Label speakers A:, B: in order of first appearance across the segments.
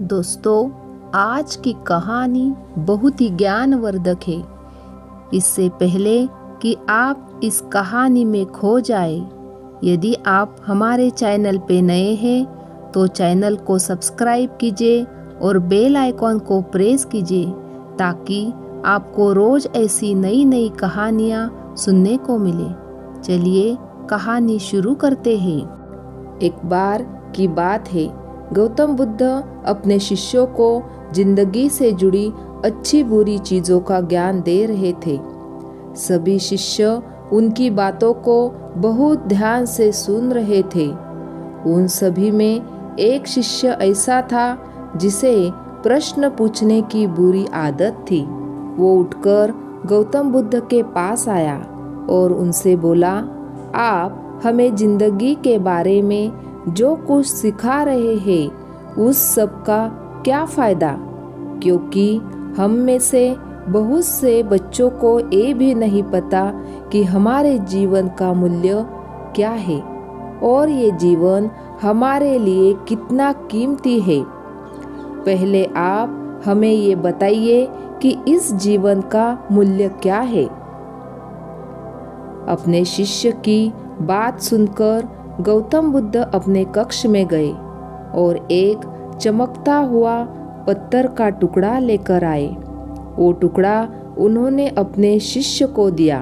A: दोस्तों, आज की कहानी बहुत ही ज्ञानवर्धक है। इससे पहले कि आप इस कहानी में खो जाए, यदि आप हमारे चैनल पे नए हैं तो चैनल को सब्सक्राइब कीजिए और बेल आइकॉन को प्रेस कीजिए ताकि आपको रोज ऐसी नई नई कहानियाँ सुनने को मिले। चलिए कहानी शुरू करते हैं। एक बार की बात है, गौतम बुद्ध अपने शिष्यों को जिंदगी से जुड़ी अच्छी बुरी चीज़ों का ज्ञान दे रहे थे। सभी शिष्य उनकी बातों को बहुत ध्यान से सुन रहे थे। उन सभी में एक शिष्य ऐसा था जिसे प्रश्न पूछने की बुरी आदत थी। वो उठकर गौतम बुद्ध के पास आया और उनसे बोला, आप हमें जिंदगी के बारे में जो कुछ सिखा रहे हैं उस सब का क्या फ़ायदा, क्योंकि हम में से बहुत से बच्चों को ये भी नहीं पता कि हमारे जीवन का मूल्य क्या है और ये जीवन हमारे लिए कितना कीमती है। पहले आप हमें ये बताइए कि इस जीवन का मूल्य क्या है। अपने शिष्य की बात सुनकर गौतम बुद्ध अपने कक्ष में गए और एक चमकता हुआ पत्थर का टुकड़ा लेकर आए। वो टुकड़ा उन्होंने अपने शिष्य को दिया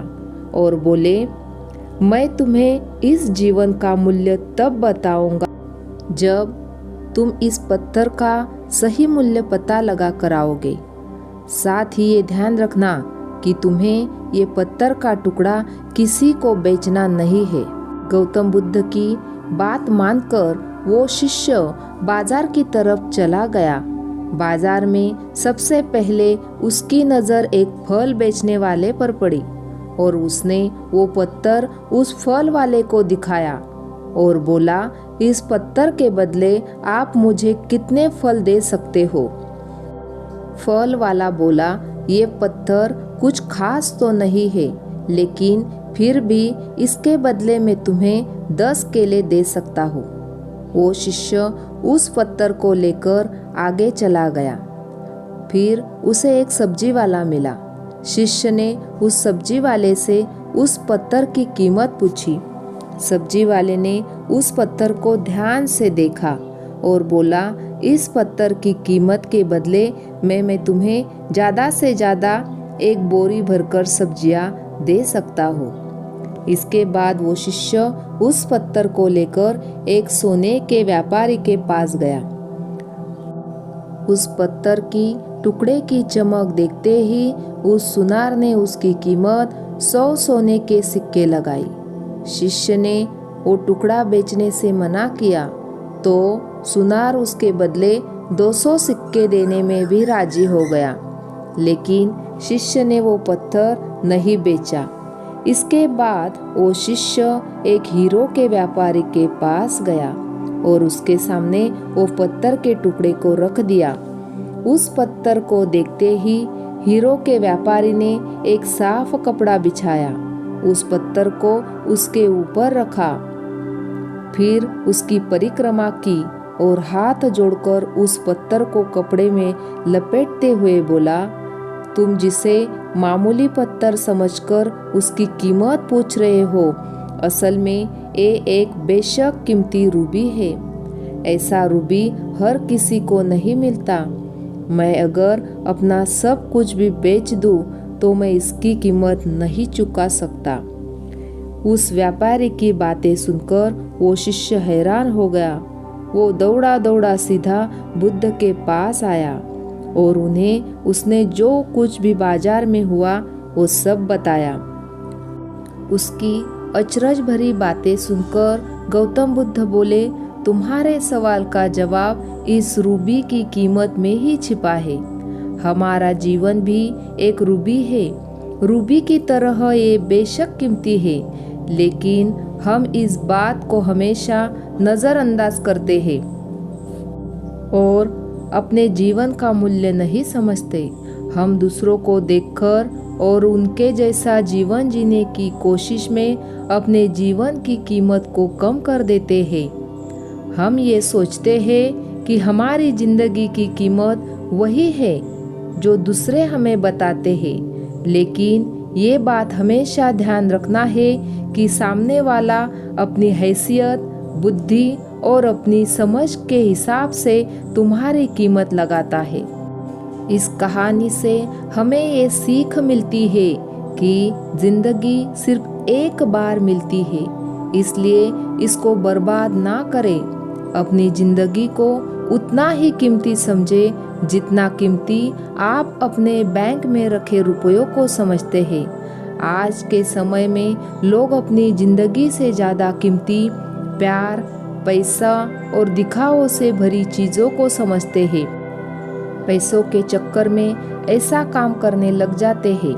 A: और बोले, मैं तुम्हें इस जीवन का मूल्य तब बताऊंगा जब तुम इस पत्थर का सही मूल्य पता लगा कर आओगे। साथ ही ये ध्यान रखना कि तुम्हें ये पत्थर का टुकड़ा किसी को बेचना नहीं है। गौतम बुद्ध की बात मानकर वो शिष्य बाजार की तरफ चला गया। बाजार में सबसे पहले उसकी नज़र एक फल बेचने वाले पर पड़ी और उसने वो पत्थर उस फल वाले को दिखाया और बोला, इस पत्थर के बदले आप मुझे कितने फल दे सकते हो। फल वाला बोला, ये पत्थर कुछ खास तो नहीं है, लेकिन फिर भी इसके बदले में तुम्हें 10 केले दे सकता हूँ। वो शिष्य उस पत्थर को लेकर आगे चला गया। फिर उसे एक सब्जी वाला मिला। शिष्य ने उस सब्जी वाले से उस पत्थर की कीमत पूछी। सब्जी वाले ने उस पत्थर को ध्यान से देखा और बोला, इस पत्थर की कीमत के बदले मैं तुम्हें ज़्यादा से ज़्यादा एक बोरी भरकर सब्जियां दे सकता हूँ। इसके बाद वो शिष्य उस पत्थर को लेकर एक सोने के व्यापारी के पास गया। उस पत्थर की टुकड़े की चमक देखते ही उस सुनार ने उसकी कीमत 100 सोने के सिक्के लगाई। शिष्य ने वो टुकड़ा बेचने से मना किया तो सुनार उसके बदले 200 सिक्के देने में भी राजी हो गया, लेकिन शिष्य ने वो पत्थर नहीं बेचा। इसके बाद वो शिष्य एक हीरो के व्यापारी के पास गया और उसके सामने वो पत्थर के टुकड़े को रख दिया। उस पत्थर को देखते ही हीरो के व्यापारी ने एक साफ कपड़ा बिछाया, उस पत्थर को उसके ऊपर रखा, फिर उसकी परिक्रमा की और हाथ जोड़कर उस पत्थर को कपड़े में लपेटते हुए बोला, तुम जिसे मामूली पत्थर समझकर उसकी कीमत पूछ रहे हो, असल में ये एक बेशक कीमती रूबी है। ऐसा रूबी हर किसी को नहीं मिलता। मैं अगर अपना सब कुछ भी बेच दूं तो मैं इसकी कीमत नहीं चुका सकता। उस व्यापारी की बातें सुनकर वो शिष्य हैरान हो गया। वो दौड़ा दौड़ा सीधा बुद्ध के पास आया और उन्हें उसने जो कुछ भी बाजार में हुआ वो सब बताया। उसकी अचरज भरी बातें सुनकर गौतम बुद्ध बोले, तुम्हारे सवाल का जवाब इस रूबी की कीमत में ही छिपा है। हमारा जीवन भी एक रूबी है। रूबी की तरह ये बेशक कीमती है, लेकिन हम इस बात को हमेशा नज़रअंदाज करते हैं और अपने जीवन का मूल्य नहीं समझते। हम दूसरों को देखकर और उनके जैसा जीवन जीने की कोशिश में अपने जीवन की कीमत को कम कर देते हैं। हम ये सोचते हैं कि हमारी जिंदगी की कीमत वही है जो दूसरे हमें बताते हैं, लेकिन ये बात हमेशा ध्यान रखना है कि सामने वाला अपनी हैसियत, बुद्धि और अपनी समझ के हिसाब से तुम्हारी कीमत लगाता है। इस कहानी से हमें ये सीख मिलती है कि जिंदगी सिर्फ एक बार मिलती है, इसलिए इसको बर्बाद ना करें। अपनी जिंदगी को उतना ही कीमती समझे जितना कीमती आप अपने बैंक में रखे रुपयों को समझते हैं। आज के समय में लोग अपनी जिंदगी से ज़्यादा कीमती प्यार, पैसा और दिखावों से भरी चीज़ों को समझते हैं। पैसों के चक्कर में ऐसा काम करने लग जाते हैं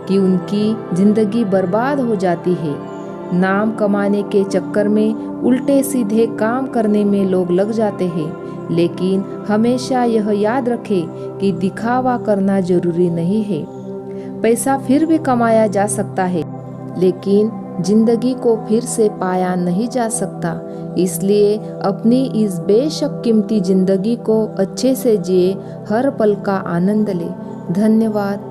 A: कि उनकी जिंदगी बर्बाद हो जाती है। नाम कमाने के चक्कर में उल्टे सीधे काम करने में लोग लग जाते हैं, लेकिन हमेशा यह याद रखें कि दिखावा करना जरूरी नहीं है। पैसा फिर भी कमाया जा सकता है, लेकिन जिंदगी को फिर से पाया नहीं जा सकता। इसलिए अपनी इस बेशक कीमती जिंदगी को अच्छे से जिए, हर पल का आनंद ले। धन्यवाद।